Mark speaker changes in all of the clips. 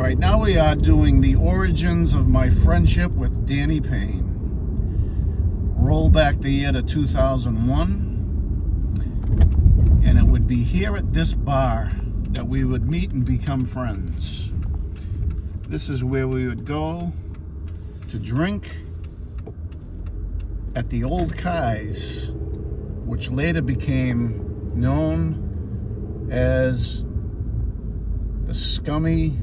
Speaker 1: right, now we are doing the origins of my friendship with Danny Payne. Roll back the year to 2001, and it would be here at this bar that we would meet and become friends. This is where we would go to drink at the Old Kai's, which later became known as the scummy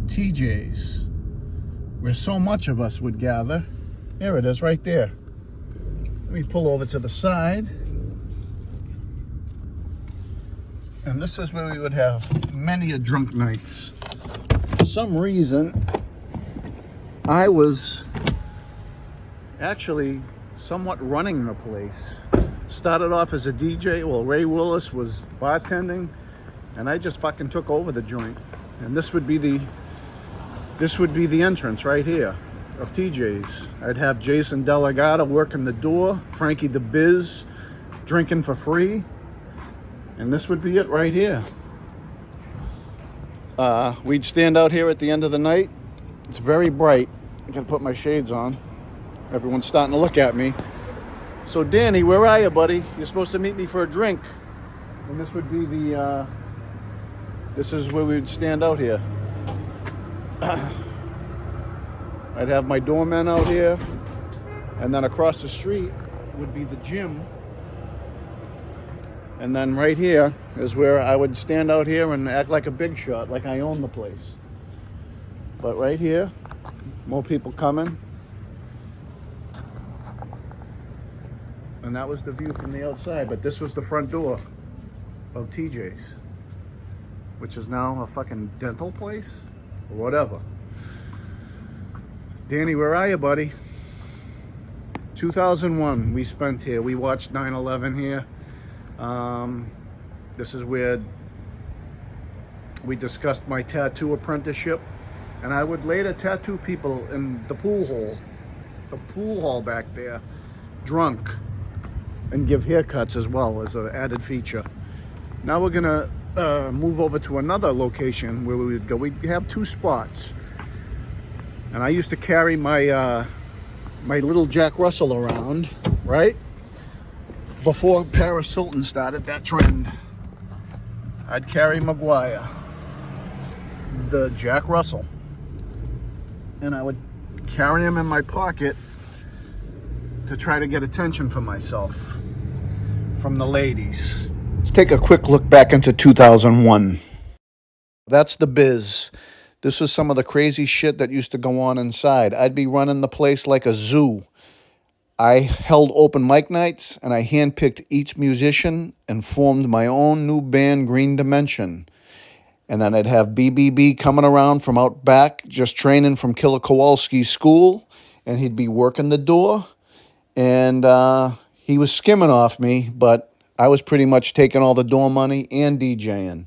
Speaker 1: TJ's, where so much of us would gather. There it is right there. Let me pull over to the side. And this is where we would have many a drunk nights. For some reason, I was actually somewhat running the place. Started off as a DJ while Ray Willis was bartending, and I just fucking took over the joint. And this would be the entrance right here of TJ's. I'd have Jason Delegata working the door, Frankie the Biz drinking for free, and this would be it right here. We'd stand out here at the end of the night. It's very bright. I gotta put my shades on. Everyone's starting to look at me. So Danny, where are you, buddy? You're supposed to meet me for a drink. And this would be the, this is where we would stand out here. I'd have my doorman out here, and then across the street would be the gym. And then right here is where I would stand out here and act like a big shot, like I own the place. But right here, more people coming. And that was the view from the outside, but this was the front door of TJ's, which is now a fucking dental place or whatever. Danny, where are you, buddy? 2001 we spent here. We watched 9/11 here. This is where we discussed my tattoo apprenticeship, and I would later tattoo people in the pool hall back there, drunk, and give haircuts as well as an added feature. Now we're gonna move over to another location where we would go. We have two spots, and I used to carry my my little Jack Russell around, right? Before Paris Hilton started that trend, I'd carry Maguire, the Jack Russell, and I would carry him in my pocket to try to get attention for myself from the ladies. Let's take a quick look back into 2001. That's the biz. This was some of the crazy shit that used to go on inside. I'd be running the place like a zoo. I held open mic nights, and I handpicked each musician and formed my own new band, Green Dimension. And then I'd have BBB coming around from out back, just training from Killer Kowalski's school, and he'd be working the door. And he was skimming off me, but I was pretty much taking all the door money and DJing.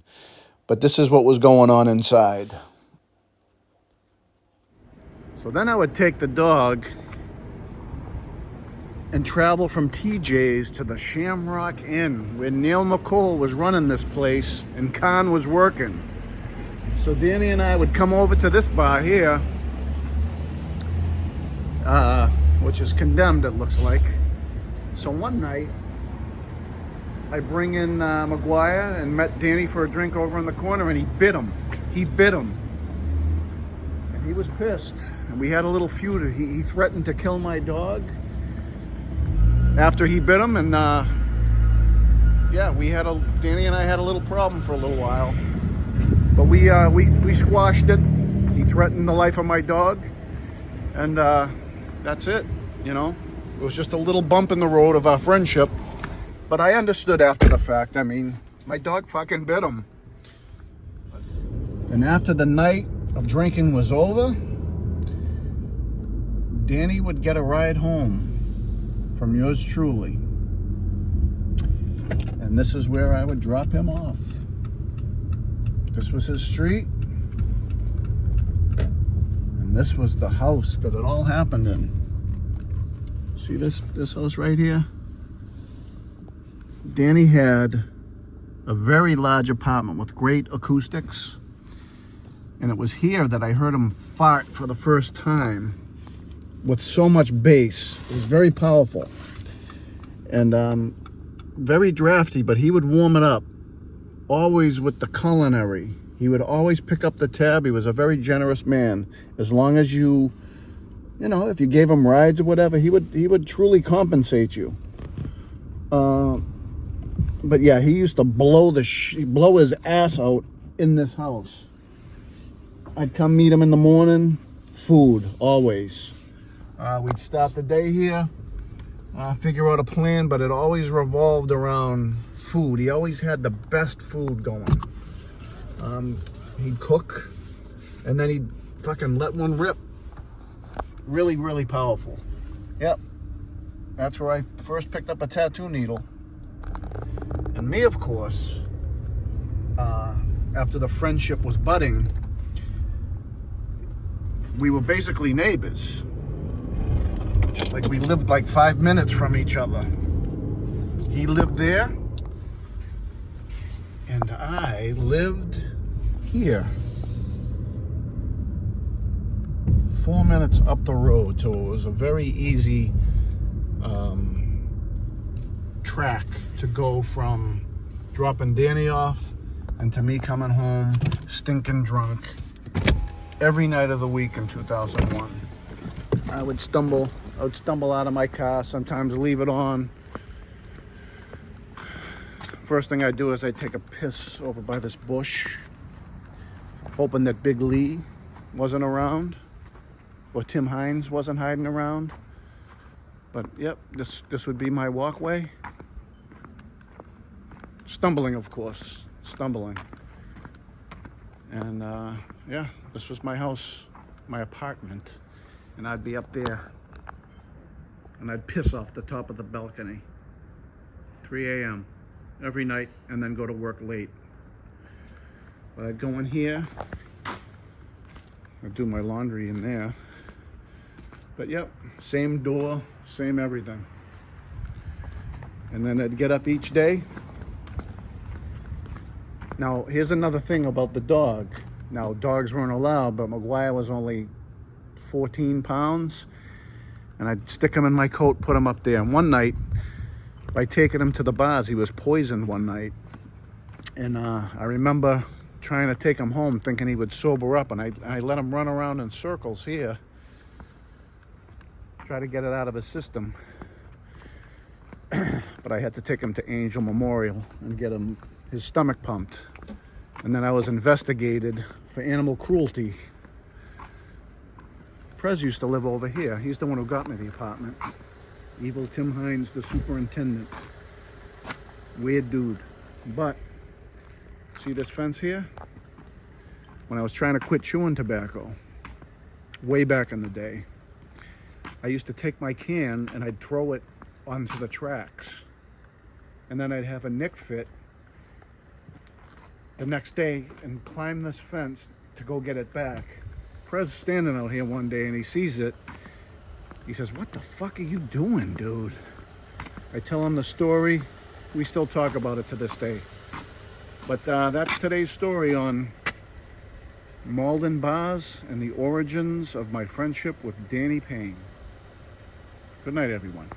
Speaker 1: But this is what was going on inside. So then I would take the dog and travel from TJ's to the Shamrock Inn, where Neil McCole was running this place and Khan was working. So Danny and I would come over to this bar here, which is condemned, it looks like. So one night, I bring in Maguire and met Danny for a drink over in the corner, and he bit him. He bit him. And he was pissed. And we had a little feud. He threatened to kill my dog after he bit him, and yeah, Danny and I had a little problem for a little while, but we squashed it. He threatened the life of my dog, and that's it. You know, it was just a little bump in the road of our friendship, but I understood after the fact. I mean, my dog fucking bit him. And after the night of drinking was over, Danny would get a ride home from yours truly. And this is where I would drop him off. This was his street. And this was the house that it all happened in. See this house right here? Danny had a very large apartment with great acoustics. And it was here that I heard him fart for the first time with so much bass. It was very powerful. And very drafty, but he would warm it up. Always with the culinary. He would always pick up the tab. He was a very generous man. As long as you know, if you gave him rides or whatever, he would truly compensate you. But yeah, he used to blow his ass out in this house. I'd come meet him in the morning. Food, always. We'd start the day here, figure out a plan, but it always revolved around food. He always had the best food going. He'd cook, and then he'd fucking let one rip. Really, really powerful. Yep. That's where I first picked up a tattoo needle. And me, of course, after the friendship was budding, we were basically neighbors. Like, we lived like 5 minutes from each other. He lived there, and I lived here. 4 minutes up the road, so it was a very easy track to go from dropping Danny off and to me coming home stinking drunk every night of the week in 2001. I would stumble out of my car, sometimes leave it on. First thing I'd do is I'd take a piss over by this bush, hoping that Big Lee wasn't around or Tim Hines wasn't hiding around. But yep, this would be my walkway. Stumbling, of course, stumbling. And yeah, this was my house, my apartment. And I'd be up there and I'd piss off the top of the balcony. 3 a.m. every night, and then go to work late. But I'd go in here, I'd do my laundry in there. But yep, same door, same everything. And then I'd get up each day. Now, here's another thing about the dog. Now, dogs weren't allowed, but McGuire was only 14 pounds. And I'd stick him in my coat, put him up there. And one night, by taking him to the bars, he was poisoned one night. And I remember trying to take him home, thinking he would sober up. And I let him run around in circles here, try to get it out of his system. But I had to take him to Angel Memorial and get him his stomach pumped. And then I was investigated for animal cruelty. Prez used to live over here. He's the one who got me the apartment. Evil Tim Hines, the superintendent. Weird dude. But, see this fence here? When I was trying to quit chewing tobacco, way back in the day, I used to take my can and I'd throw it onto the tracks. And then I'd have a nick fit the next day and climb this fence to go get it back. Prez is standing out here one day and he sees it. He says, "What the fuck are you doing, dude?" I tell him the story. We still talk about it to this day. But that's today's story on Malden bars and the origins of my friendship with Danny Payne. Good night, everyone.